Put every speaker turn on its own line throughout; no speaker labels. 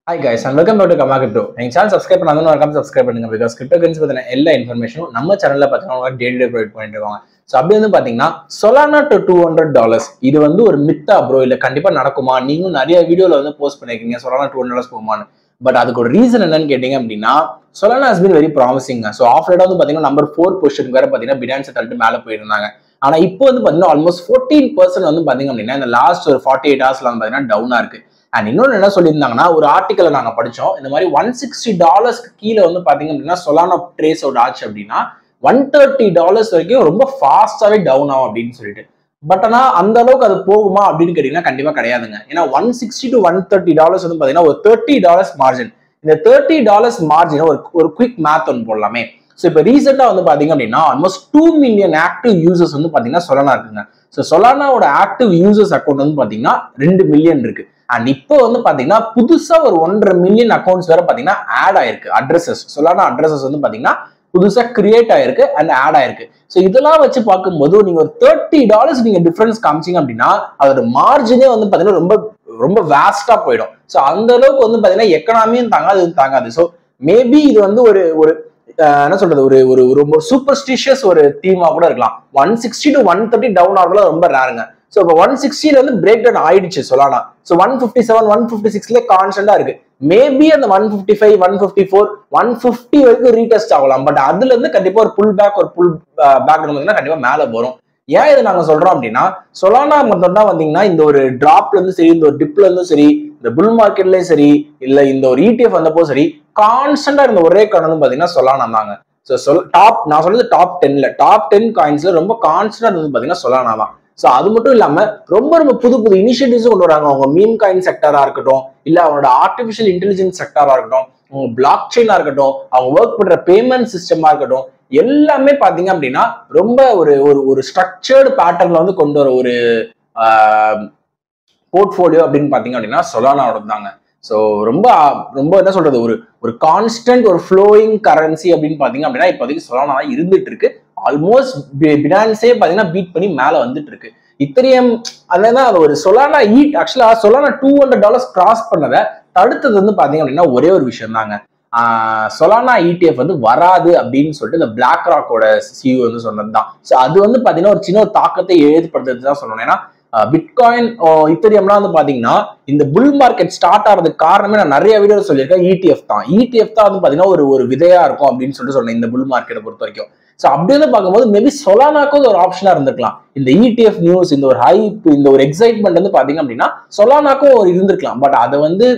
Hi guys, and welcome back to Kama Crypto. எங்க channel subscribe பண்ணாதவங்க மறக்காம subscribe பண்ணுங்க. பிகாஸ் கிரிப்டோ கரன்சி பத்தின எல்லா இன்ஃபர்மேஷனும் நம்ம சேனல்ல பாத்தீங்கன்னா டெய்லி ப்ரொவைட் பண்ணிட்டு இருக்காங்க. ஸோ அப்படி வந்து பாத்தீங்கன்னா Solana to $200 இது வந்து ஒரு மித்தா ப்ரோ, இல்ல கண்டிப்பா நடக்குமா? நீங்களும் நிறைய வீடியோல வந்து போஸ்ட் பண்ணிருக்கீங்க Solana $200 போகுமான்னு. பட் அதுக்கு ஒரு ரீசன் என்னன்னு கேட்டீங்க அப்படின்னா Solana has been very promising. So off right வந்து பாத்தீங்கன்னா நம்பர் 4 பொசிஷன் வேற பாத்தீங்கன்னா பினான்ஸ் தள்ளிட்டு மேல போயிருந்தாங்க. ஆனா இப்போ வந்து பாத்தீங்கன்னா ஆல்மோஸ்ட் 14% வந்து பாத்தீங்க அப்படின்னா இந்த லாஸ்ட் ஒரு 48 ஹவர்ஸ்ல வந்து பாத்தீங்கன்னா டவுனா இருக்கு. அண்ட் இன்னொன்று என்ன சொல்லியிருந்தாங்கன்னா ஒரு ஆர்டிக்கலை நாங்கள் படித்தோம், இந்த மாதிரி $160 கீழே வந்து பார்த்தீங்க அப்படின்னா Solana ட்ரேஸ் அவுட் ஆச்சு அப்படின்னா $130 வரைக்கும் ரொம்ப ஃபாஸ்டாகவே டவுன் ஆகும் அப்படின்னு சொல்லிட்டு. பட் ஆனால் அந்த அளவுக்கு அது போகுமா அப்படின்னு கேட்டீங்கன்னா கண்டிப்பாக கிடையாதுங்க. ஏன்னா $160 to $130 வந்து பார்த்தீங்கன்னா ஒரு $30 மார்ஜின். இந்த $30 மார்ஜின் ஒரு குவிக் மேத் ஒன்று போடலாமே. ஸோ இப்போ ரீசெண்டாக வந்து பார்த்தீங்க அப்படின்னா ஆல்மோஸ்ட் 2 மில்லியன் ஆக்டிவ் யூசர்ஸ் வந்து பார்த்தீங்கன்னா Solana இருக்குங்க. ஸோ Solanaவோட ஆக்டிவ் யூசர்ஸ் அக்கௌண்ட் வந்து பார்த்தீங்கன்னா 2 மில்லியன் இருக்கு. அண்ட் இப்போ வந்து பாத்தீங்கன்னா புதுசா ஒரு 1.5 மில்லியன் அக்கௌண்ட்ஸ் வேற பாத்தீங்கன்னா ஆட் ஆயிருக்கு. அட்ரஸஸ் Solana அட்ரஸஸ் வந்து பாத்தீங்கன்னா புதுசா கிரியேட் ஆயிருக்கு அண்ட் ஆட் ஆயிருக்கு. ஸோ இதெல்லாம் வச்சு பார்க்கும்போது நீங்க ஒரு $30 நீங்க டிஃபரன்ஸ் காமிச்சிங்க அப்படின்னா அதோட மார்ஜினே வந்து பாத்தீங்கன்னா ரொம்ப ரொம்ப வேஸ்டா போயிடும். ஸோ அந்த அளவுக்கு வந்து பாத்தீங்கன்னா எக்கனாமியும் தாங்காது. ஸோ மேபி இது வந்து ஒரு ஒரு என்ன சொல்றது ஒரு ஒரு ரொம்ப சூப்பர்ஸ்டிஷியஸ் ஒரு தீமா கூட இருக்கலாம். 160 to 130 டவுன் ஆகுறது ரொம்ப ரேருங்க. ஸோ இப்போ 160 வந்து பிரேக் டவுன் ஆயிடுச்சு Solana. ஸோ 157 156 கான்ஸ்டன்டா இருக்கு. மேபி அந்த 155 154 150 வரைக்கும் ரீடெஸ்ட் ஆகலாம். பட் அதுல இருந்து கண்டிப்பா ஒரு புல் பேக் கண்டிப்பா மேல போறோம். ஏன் இதை நாங்க சொல்றோம் அப்படின்னா Solana மட்டும் தான் வந்தீங்கன்னா இந்த ஒரு டிராப்ல இருந்து சரி, இந்த ஒரு டிப்ல இருந்தும் சரி, இந்த புல் மார்க்கெட்லயும் சரி, இல்ல இந்த ஒரு ETF வந்தப்போ சரி, கான்ஸ்டன்டா இருந்த ஒரே காயின் வந்து பாத்தீங்கன்னா Solana தாங்க. ஸோ டாப் நான் சொல்றது டாப் 10 காயின்ஸ்ல ரொம்ப கான்ஸ்டன்டா இருந்தது பாத்தீங்கன்னா Solana தான். ஸோ அது மட்டும் இல்லாம ரொம்ப ரொம்ப புது இனிஷியேட்டிவ்ஸ் கொண்டு வராங்க. அவங்க மீம் காயின் செக்டரா இருக்கட்டும், இல்ல அவங்களோட ஆர்டிபிஷியல் இன்டெலிஜென்ஸ் செக்டரா இருக்கட்டும், அவங்க பிளாக் செயினா இருக்கட்டும், அவங்க ஒர்க் பண்ற பேமெண்ட் சிஸ்டமா இருக்கட்டும், எல்லாமே பாத்தீங்க அப்படின்னா ரொம்ப ஒரு ஒரு ஸ்ட்ரக்சர்டு பேட்டர்ன்ல வந்து கொண்டு வர ஒரு போர்ட்ஃபோலியோ அப்படின்னு பாத்தீங்க அப்படின்னா Solanaவோட தாங்க. ஸோ ரொம்ப ரொம்ப என்ன சொல்றது ஒரு ஒரு கான்ஸ்டன்ட் ஒரு ஃப்ளோயிங் கரன்சி அப்படின்னு பாத்தீங்க அப்படின்னா இப்போதைக்கு Solana தான் இருந்துட்டு இருக்கு. ஆல்மோஸ்ட் பினான்ஸே பாத்தீங்கன்னா பீட் பண்ணி மேல வந்துட்டு இருக்கு. இத்தரியம் அதுதான் ஒரு Solana ஆக்சுவலா Solana $200 கிராஸ் பண்ணதை தடுத்தது வந்து பாத்தீங்க அப்படின்னா ஒரே ஒரு விஷயம் தாங்க. Solana ETF வந்து வராது அப்படின்னு சொல்லிட்டு இந்த பிளாக் ராக்கோட CEO வந்து சொன்னதுதான். ஸோ அது வந்து பாத்தீங்கன்னா ஒரு சின்ன ஒரு தாக்கத்தை ஏற்படுத்துறது தான் சொல்லணும். ஏன்னா பிட்காயின் இத்தரியம்லாம் வந்து பாத்தீங்கன்னா இந்த புல் மார்க்கெட் ஸ்டார்ட் ஆகிறதுக்கு காரணமே நான் நிறைய வீடியோ சொல்லியிருக்கேன். ETF தான் வந்து பாத்தீங்கன்னா ஒரு விதையா இருக்கும் அப்படின்னு சொல்லிட்டு சொன்னேன் இந்த புல் மார்க்கெட்டை பொறுத்த வரைக்கும். ஸோ அப்படி வந்து பார்க்கும்போது மேபி Solanaக்கும் ஒரு ஆப்ஷனா இருந்திருக்கலாம். இந்த ETF நியூஸ், இந்த ஒரு ஹைப், இந்த ஒரு எக்ஸைட்மெண்ட் வந்து பாத்தீங்க அப்படின்னா Solanaக்கும் ஒரு இருந்திருக்கலாம். பட் அதை வந்து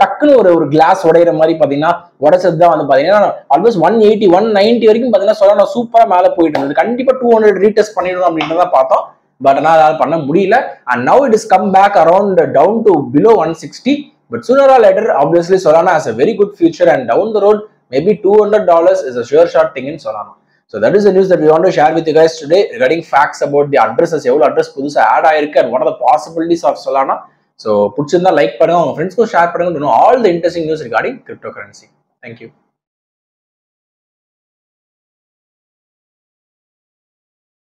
டக்குன்னு ஒரு கிளாஸ் உடையிற மாதிரி பாத்தீங்கன்னா உடைச்சது தான் வந்து பாத்தீங்கன்னா ஆல்மோஸ்ட் 180 190 வரைக்கும் பாத்தீங்கன்னா Solana சூப்பரா மேல போயிட்டு இருந்தது. கண்டிப்பா 200 ரீடெஸ்ட் பண்ணிடணும் அப்படின்னு தான் பார்த்தோம். பட் ஆனால் அதால் பண்ண முடியல. And now it is come back around down to below 160. But sooner or later, obviously, Solana has a very good future, and down the road, maybe $200 is a sure shot thing in Solana. So that is the news that we want to share with you guys today regarding facts about the addresses. எவ்வளோ address புதுசாக add ஆயிருக்கு and what are the possibilities of Solana. So பிடிச்சிருந்தா like பண்ணுங்க, உங்க ஃப்ரெண்ட்ஸ்க்கும் share பண்ணுங்க to know all the interesting news regarding cryptocurrency. Thank you.